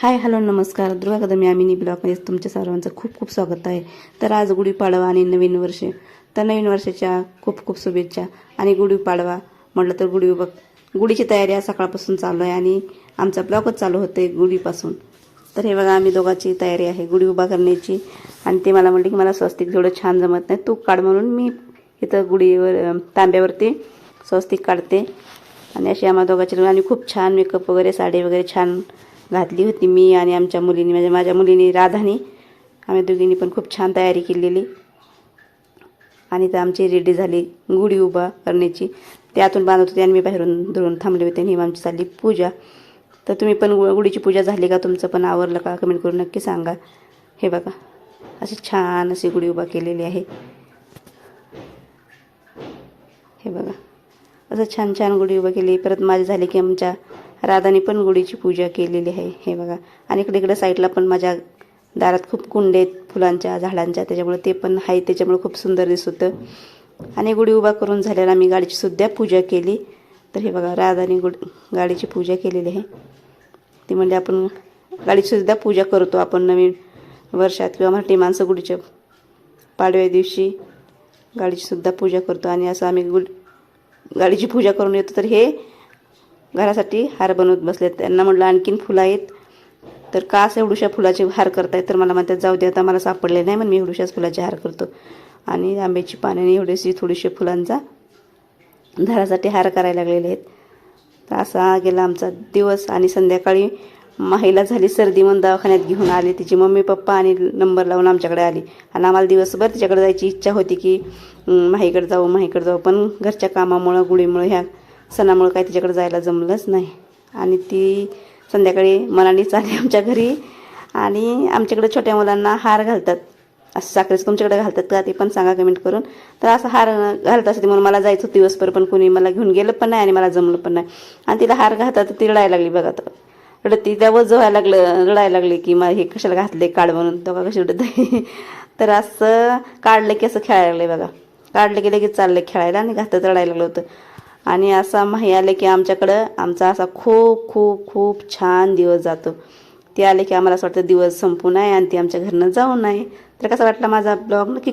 Hi hello नमस्कार. दुर्गा कदमी आमिनी ब्लॉगमध्ये तुमच्या सर्वांचं खूप खूप स्वागत आहे. तर आज गुढीपाडवा आणि नवीन वर्ष, तर नवीन वर्षाच्या खूप खूप शुभेच्छा. आणि गुढीपाडवा म्हटलं तर गुढीची तयारी आज सकाळपासून चालू आहे आणि आमचा ब्लॉगच चालू होते गुढीपासून. तर हे बघा, आम्ही दोघांची तयारी आहे गुढी उभा करण्याची. आणि ते मला म्हटले की मला स्वस्तिक जेवढं छान जमत नाही, तू काढ, म्हणून मी इथं गुढीवर तांब्यावरती स्वस्तिक काढते. आणि अशी आम्हा दोघांची. आणि खूप छान मेकअप वगैरे, साडी वगैरे छान घातली होती मी आणि आमच्या मुलींनी, म्हणजे माझ्या मुलींनी राधानी, आम्ही दोघींनी पण खूप छान तयारी केलेली. आणि तर आमची रेडी झाली गुढी उभा करण्याची. त्यातून बांधत होते आणि मी बाहेरून धरून थांबले होते. आणि आमची चालली पूजा. तर तुम्ही पण गुढीची पूजा झाली का, तुमचं पण आवरलं का, कमेंट करून नक्की सांगा. हे बघा, अशी छान अशी गुढी उभा केलेली आहे. हे बघा, असं छान छान गुढी उभा केली. परत माझी झाली की आमच्या राधाने पण गुढीची पूजा केलेली आहे. हे बघा, आणि इकडे साईडला पण माझ्या दारात खूप कुंडे आहेत फुलांच्या झाडांच्या, त्याच्यामुळे ते पण आहे, त्याच्यामुळे खूप सुंदर दिसत होतं. आणि गुढी उभा करून झाल्यावर आम्ही गाडीची सुद्धा पूजा केली. तर हे बघा, राधाने गाडीची पूजा केलेली आहे. ती म्हणजे आपण गाडीची सुद्धा पूजा करतो आपण नवीन वर्षात, किंवा मराठी माणसं गुढीच्या पाडव्या दिवशी गाडीची सुद्धा पूजा करतो. आणि असं आम्ही गाडीची पूजा करून येतो. तर हे घरासाठी हार बनवत बसलेत. त्यांना म्हटलं आणखीन फुलं आहेत, तर का असं एवढ्याशा फुलाचे हार करतायत. तर मला म्हणतात जाऊ दे, आता मला सापडले नाही, म्हणून मी एवढ्याशाच फुलाचे हार करतो. आणि आंब्याची पाण्याने एवढीशी थोडीशी फुलांचा घरासाठी हार करायला लागलेले आहेत. तर असा गेला आमचा दिवस. आणि संध्याकाळी माहीला झाली सर्दी, म्हणून दवाखान्यात घेऊन आली. तिची मम्मी पप्पा आणि नंबर लावून आमच्याकडे आली. आणि आम्हाला दिवसभर तिच्याकडे जायची इच्छा होती की माहीकडे जाऊ, पण घरच्या कामामुळं, गुढीमुळं, ह्या सणामुळं काही तिच्याकडे जायला जमलंच नाही. आणि ती संध्याकाळी मनानेच आली आमच्या घरी. आणि आमच्याकडे छोट्या मुलांना हार घालतात, असं साखरेचं तुमच्याकडे घालतात का, ते पण सांगा कमेंट करून. तर असं हार घालत असते, म्हणून मला जायचं होतं दिवसभर, पण कोणी मला घेऊन गेलं पण नाही आणि मला जमलं पण नाही. आणि तिला हार घालतात तर ती रडायला लागली बघा. तर रडती, त्या वज व्हायला रडायला लागली की मग हे कशाला घातले, काढ म्हणून. तेव्हा कशी रडत आहे. तर असं काढलं की असं खेळायला लागले बघा. काढलं की लगेच चाललं खेळायला आणि घातात रडायला लागलं होतं. आणि असा माही आले की आमच्याकडं आमचा असा खूप खूप खूप छान दिवस जातो. ते आले की आम्हाला असं वाटतं दिवस संपू नये आणि ती आमच्या घरनं जाऊ नये. तर कसा वाटला माझा ब्लॉग नक्की